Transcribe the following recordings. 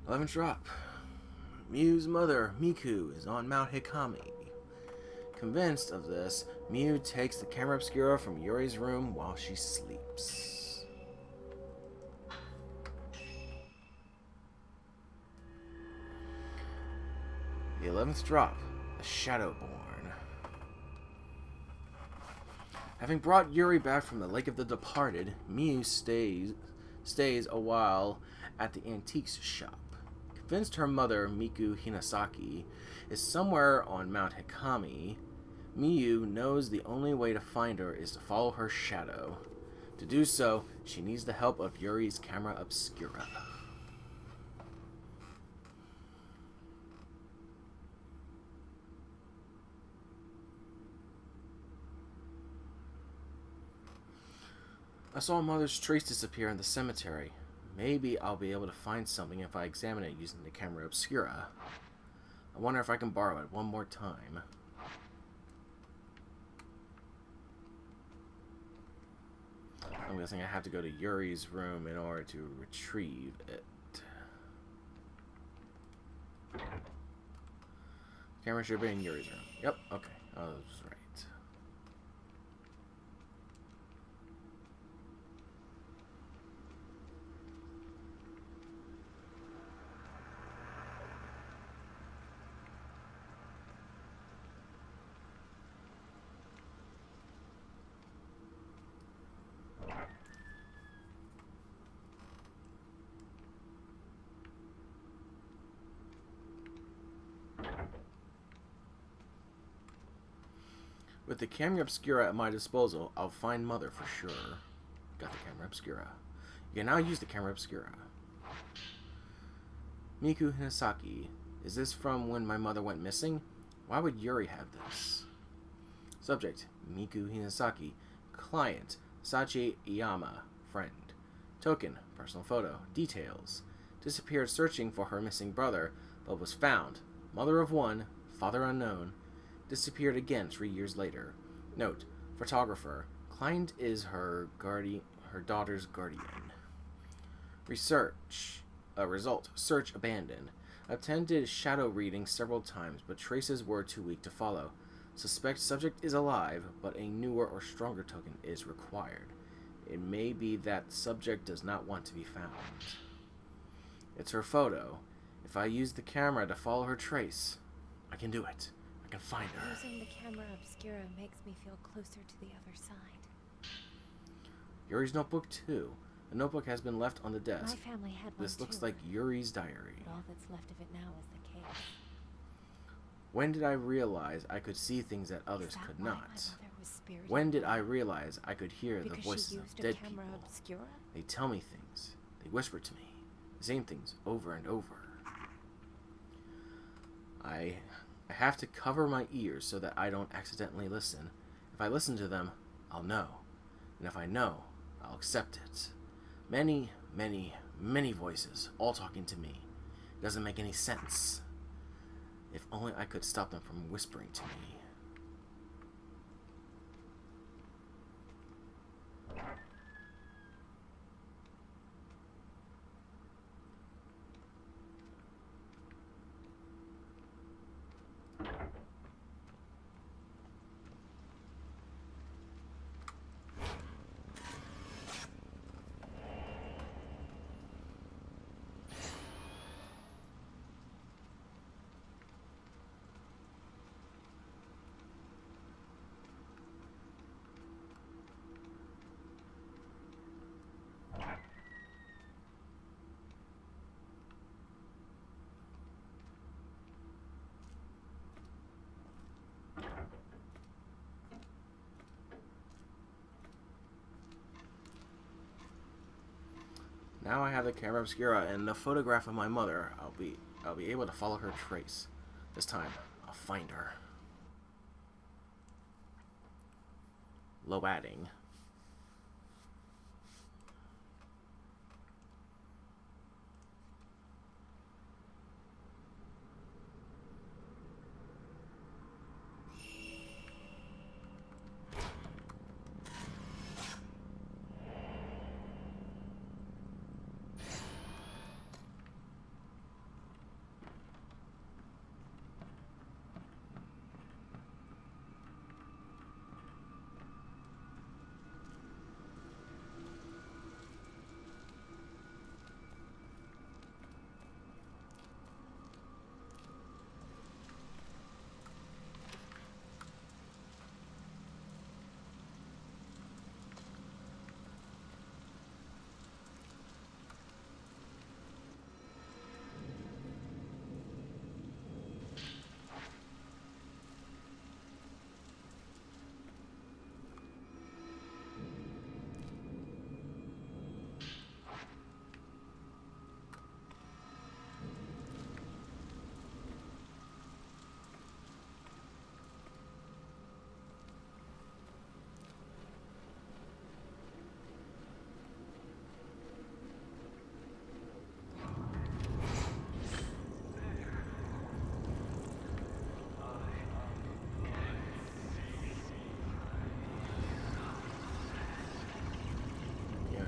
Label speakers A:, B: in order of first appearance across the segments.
A: 11th drop. Miu's mother, Miku, is on Mount Hikami. Convinced of this, Miu takes the camera obscura from Yuri's room while she sleeps. The 11th drop, the Shadowborn. Having brought Yuri back from the Lake of the Departed, Miu stays a while at the antiques shop. Convinced her mother, Miku Hinasaki, is somewhere on Mount Hikami, Miu knows the only way to find her is to follow her shadow. To do so, she needs the help of Yuri's camera obscura. I saw Mother's trace disappear in the cemetery. Maybe I'll be able to find something if I examine it using the camera obscura. I wonder if I can borrow it one more time. I'm guessing I have to go to Yuri's room in order to retrieve it. Camera should be in Yuri's room. Yep, okay. I was right. With the camera obscura at my disposal, I'll find Mother for sure. Got the camera obscura. You can now use the camera obscura. Miku Hinasaki. Is this from when my mother went missing? Why would Yuri have this? Subject, Miku Hinasaki. Client, Sachi Iyama. Friend. Token, personal photo. Details. Disappeared searching for her missing brother, but was found. Mother of one, father unknown. Disappeared again 3 years later. Note, photographer. Client is her daughter's guardian. Result. Search abandoned. Attempted shadow reading several times, but traces were too weak to follow. Suspect subject is alive, but a newer or stronger token is required. It may be that subject does not want to be found. It's her photo. If I use the camera to follow her trace, I can do it. I can find her.
B: Using the camera obscura makes me feel closer to the other side.
A: Yuri's notebook too. The notebook has been left on the desk.
B: My family had one
A: This looks
B: too,
A: like Yuri's diary.
B: but all that's left of it now is the case.
A: When did I realize I could see things that others could not? When did I realize I could hear the voices of dead people?
B: Obscura?
A: They tell me things. They whisper to me. The same things over and over. I have to cover my ears so that I don't accidentally listen. If I listen to them, I'll know. And if I know, I'll accept it. Many, many, many voices, all talking to me. It doesn't make any sense. If only I could stop them from whispering to me. Now I have the camera obscura and the photograph of my mother. I'll be able to follow her trace. This time, I'll find her. Low adding.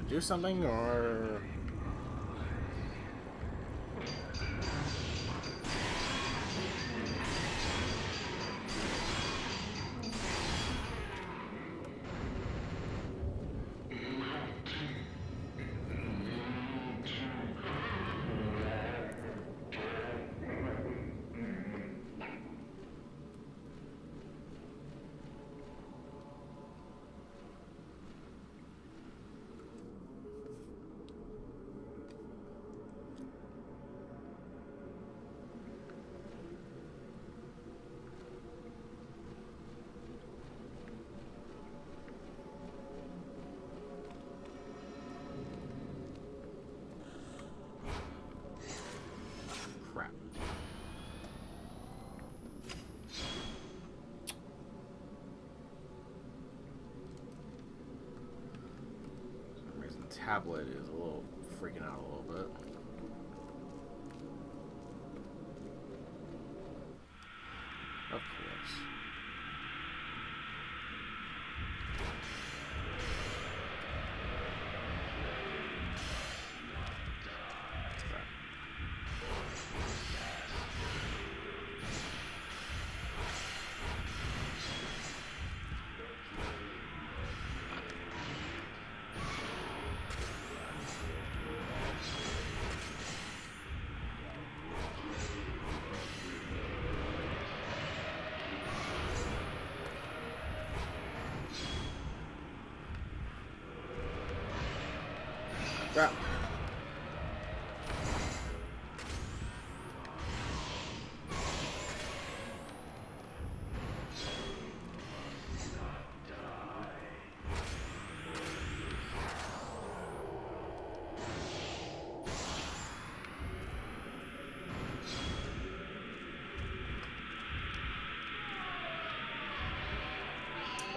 A: do something, or... Crap. For some reason, the tablet is a little freaking out a little bit. Of course. Crap.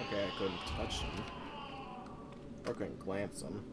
A: Okay, I couldn't touch him. Or couldn't glance him.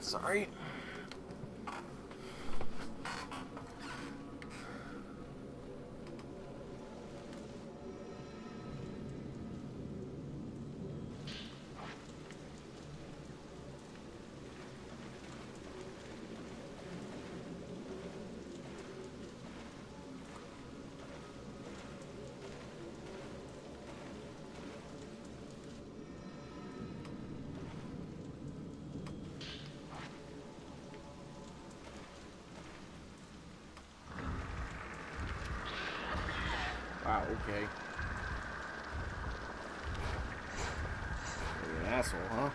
A: Sorry. Wow, okay. You're an asshole, huh?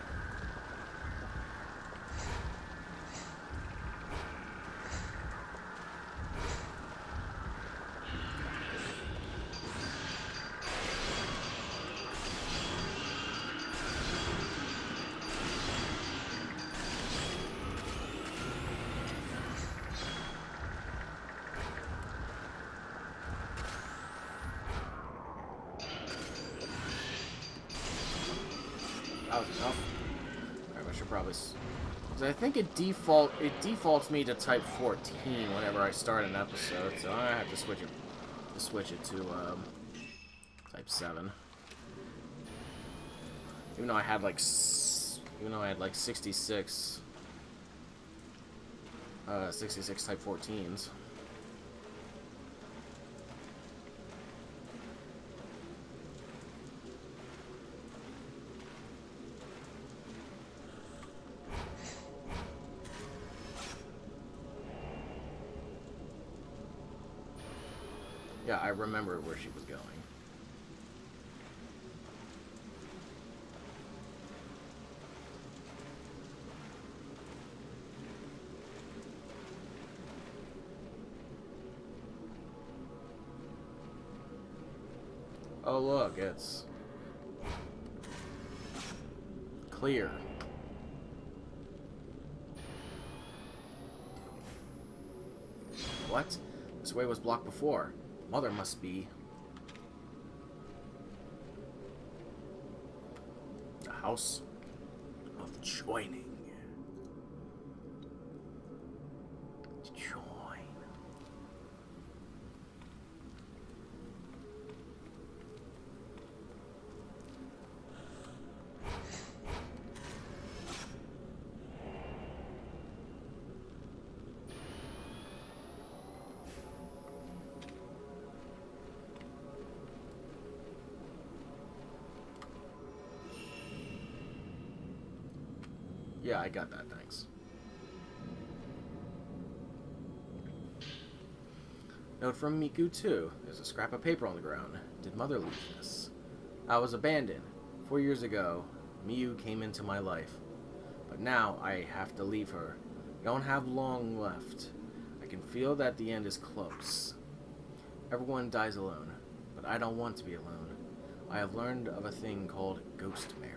A: That was enough. Alright, I should probably... Because I think it defaults me to type 14 whenever I start an episode, so I have to switch it to type 7. Even though I had like 66 type 14s. Yeah, I remember where she was going. Oh, look, it's clear. What? This way was blocked before. Mother must be... the house of joining. To join. Yeah, I got that, thanks. Note from Miku, too. There's a scrap of paper on the ground. Did Mother leave this? I was abandoned. 4 years ago, Miyu came into my life. But now I have to leave her. I don't have long left. I can feel that the end is close. Everyone dies alone, but I don't want to be alone. I have learned of a thing called ghost marriage.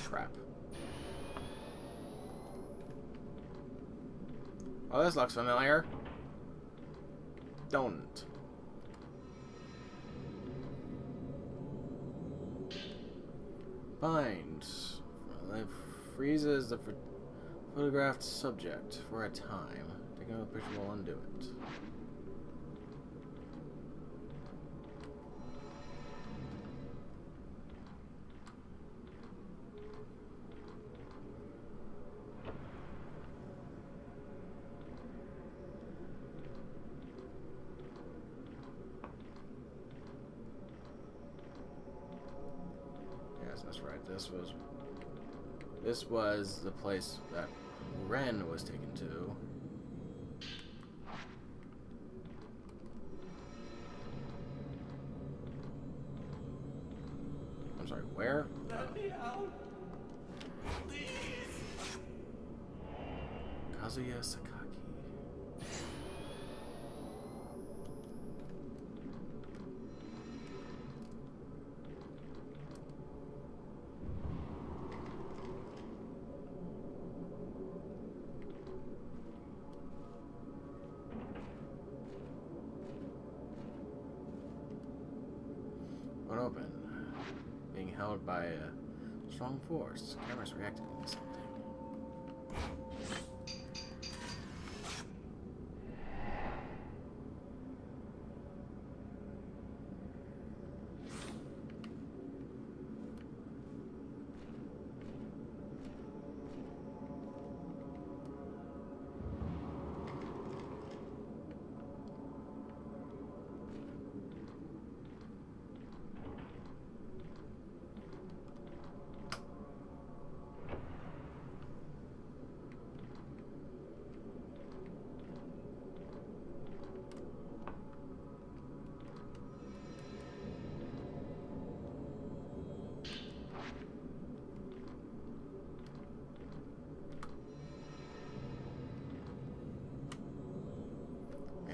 A: Crap. Oh, this looks familiar. Don't. Bind. It freezes the photographed subject for a time. Taking a picture will undo it. That's right. This was the place that Ren was taken to. I'm sorry, where?
C: Let me out. Please.
A: Kazuya Sakaki. What open? Being held by a strong force. Camera's reacting to something.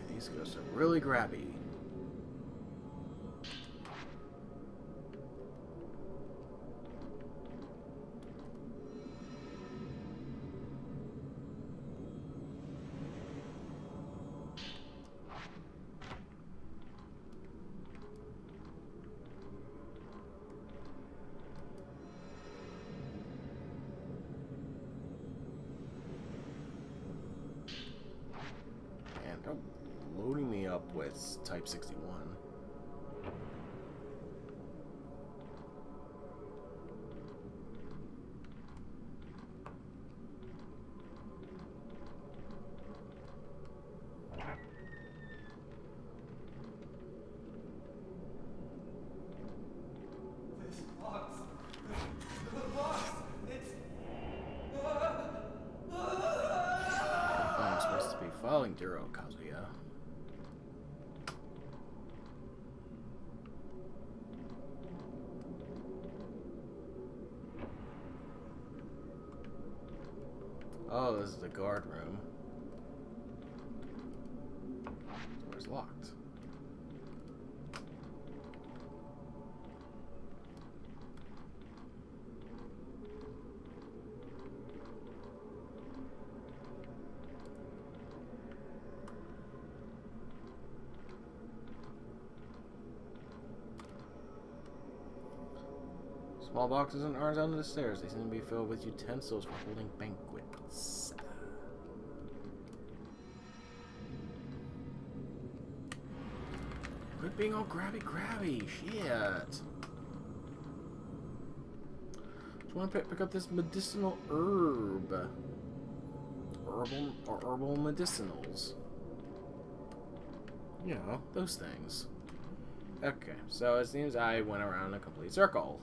A: These ghosts are really grabby. up with Type 61.
C: This box. The box. It's.
A: I'm supposed to be following Duro Kazuya. Oh, this is the guard room. This door's locked. Small boxes and arms under the stairs. They seem to be filled with utensils for holding banquets. Quit being all grabby. Shit. Just want to pick up this medicinal herb. Herbal medicinals. You know, those things. Okay, so it seems I went around a complete circle.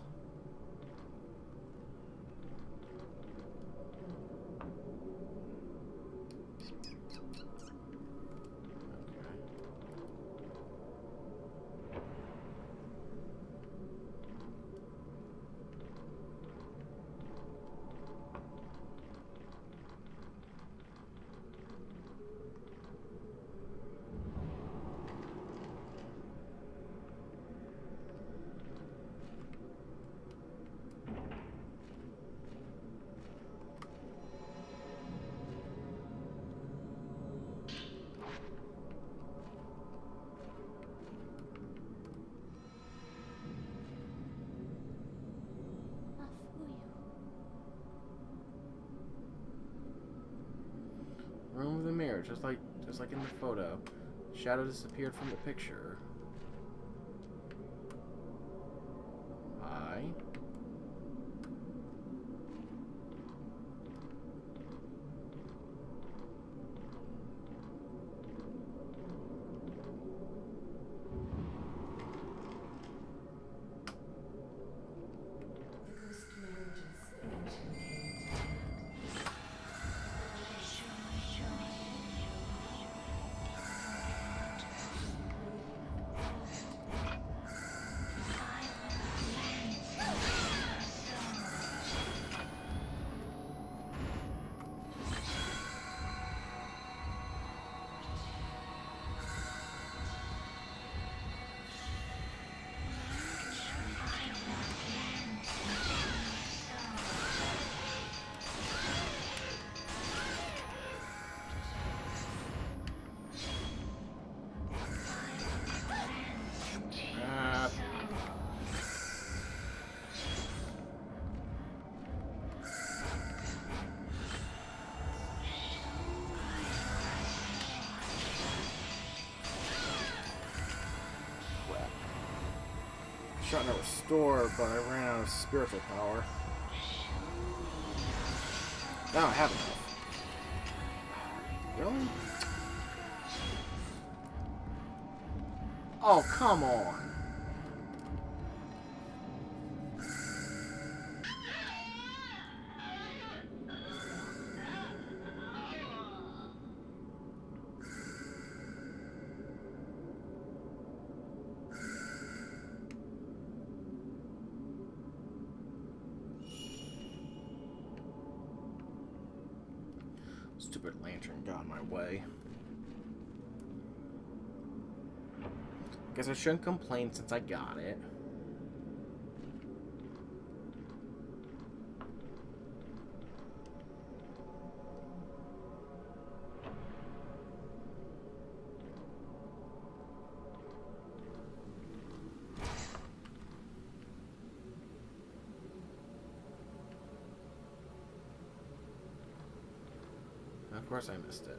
A: Room with a mirror, just like in the photo. Shadow disappeared from the picture. Hi. Trying to restore, but I ran out of spiritual power. Now I have enough. Really? Oh, come on. Stupid lantern got in my way. Guess I shouldn't complain since I got it. Of course I missed it.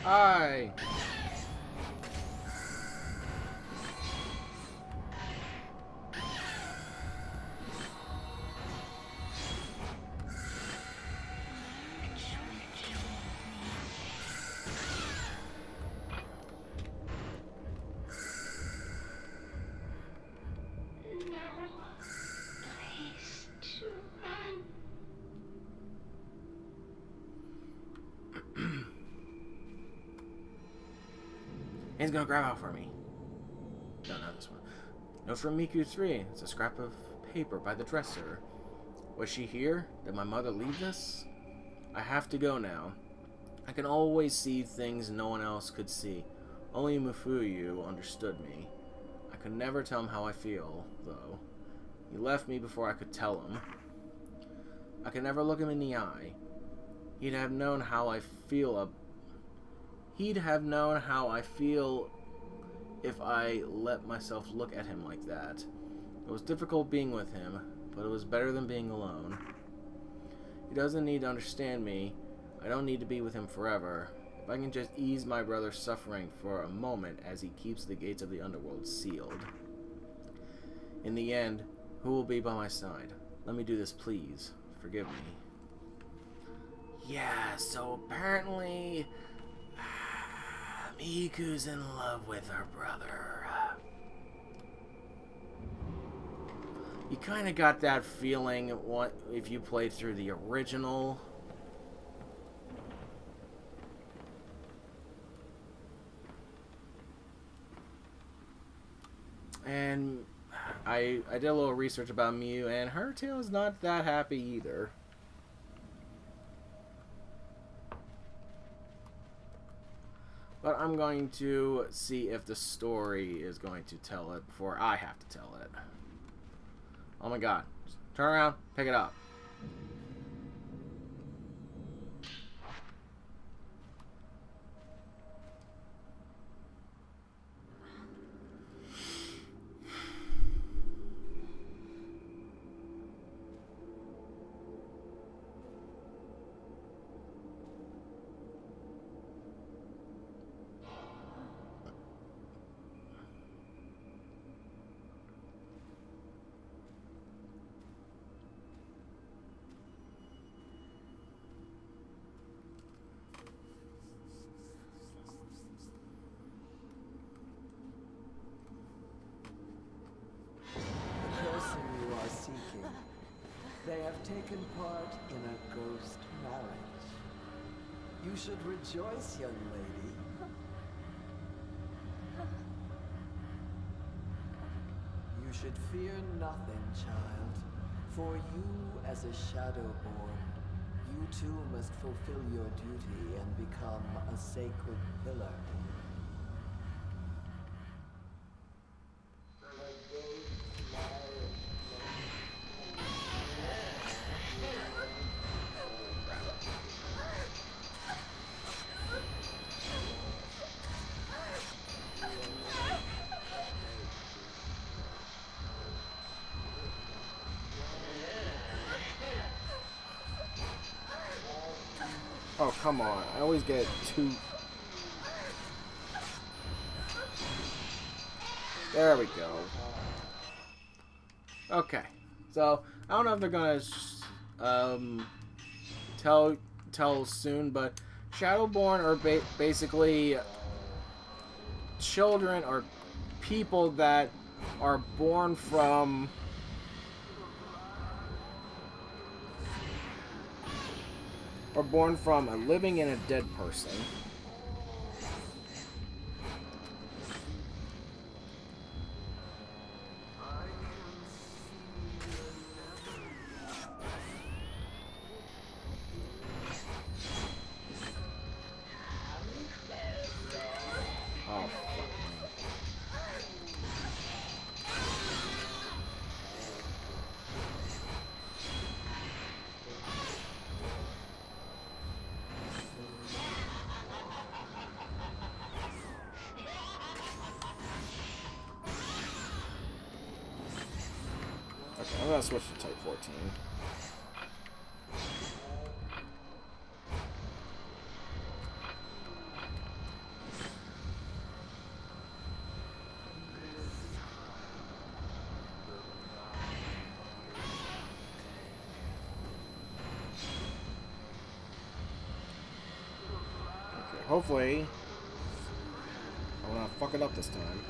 A: Hi! He's gonna grab out for me. No, not this one. Note from Miku 3. It's a scrap of paper by the dresser. Was she here? Did my mother leave this? I have to go now. I can always see things no one else could see. Only Mufuyu understood me. I could never tell him how I feel, though. He left me before I could tell him. I could never look him in the eye. He'd have known how I feel if I let myself look at him like that. It was difficult being with him, but it was better than being alone. He doesn't need to understand me. I don't need to be with him forever. If I can just ease my brother's suffering for a moment as he keeps the gates of the underworld sealed. In the end, who will be by my side? Let me do this, please. Forgive me. Yeah, so apparently Miku's in love with her brother. You kind of got that feeling if you played through the original. And I did a little research about Miu, and her tale is not that happy either. But I'm going to see if the story is going to tell it before I have to tell it. Oh my god. Turn around, pick it up.
D: They have taken part in a ghost marriage. You should rejoice, young lady. You should fear nothing, child. For you, as a Shadowborn, you too must fulfill your duty and become a sacred pillar.
A: Oh, come on. I always get too... There we go. Okay. So, I don't know if they're gonna tell soon, but Shadowborn are basically children or people that are born from... a living and a dead person. Oh, fuck. Okay, I'm gonna switch to Type 14. hopefully I will not fuck it up this time.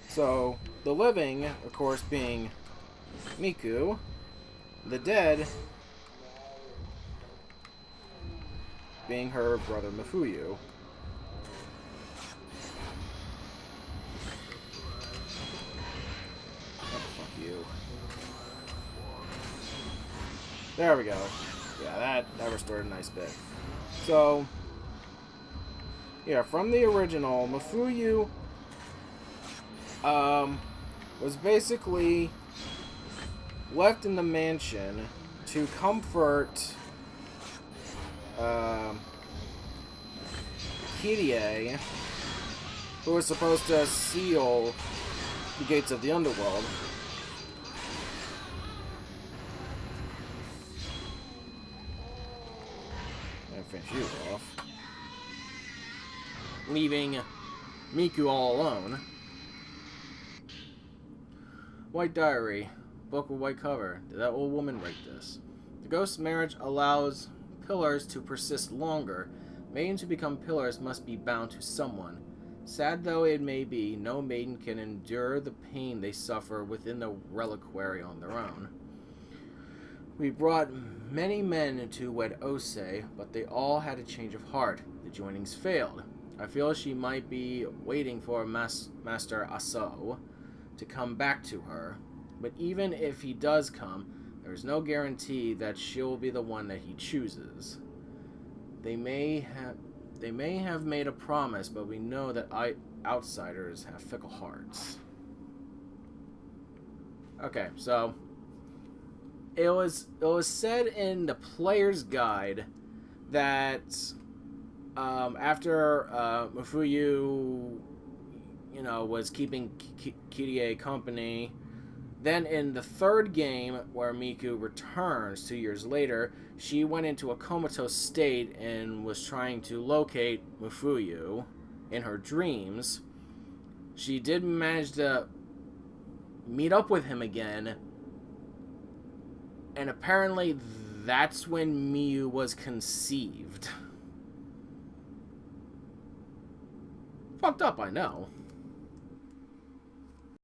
A: So, the living, of course, being Miku, the dead being her brother Mafuyu. Oh, fuck you. There we go. Yeah, that restored a nice bit. So, yeah, from the original, Mafuyu was basically left in the mansion to comfort Kirie, who was supposed to seal the gates of the underworld. And finish you off. Leaving Miku all alone. White Diary. Book with white cover. Did that old woman write this? The ghost marriage allows pillars to persist longer. Maiden to become pillars must be bound to someone. Sad though it may be, no maiden can endure the pain they suffer within the reliquary on their own. We brought many men to wed Ose, but they all had a change of heart. The joinings failed. I feel she might be waiting for Master Aso to come back to her. But even if he does come, there is no guarantee that she'll be the one that he chooses. They may have made a promise, but we know that outsiders have fickle hearts. Okay, so it was said in the player's guide that after Mafuyu, was keeping Kirie company. Then in the third game, where Miku returns 2 years later, she went into a comatose state and was trying to locate Mafuyu in her dreams. She did manage to meet up with him again, and apparently that's when Miyu was conceived. Fucked up, I know.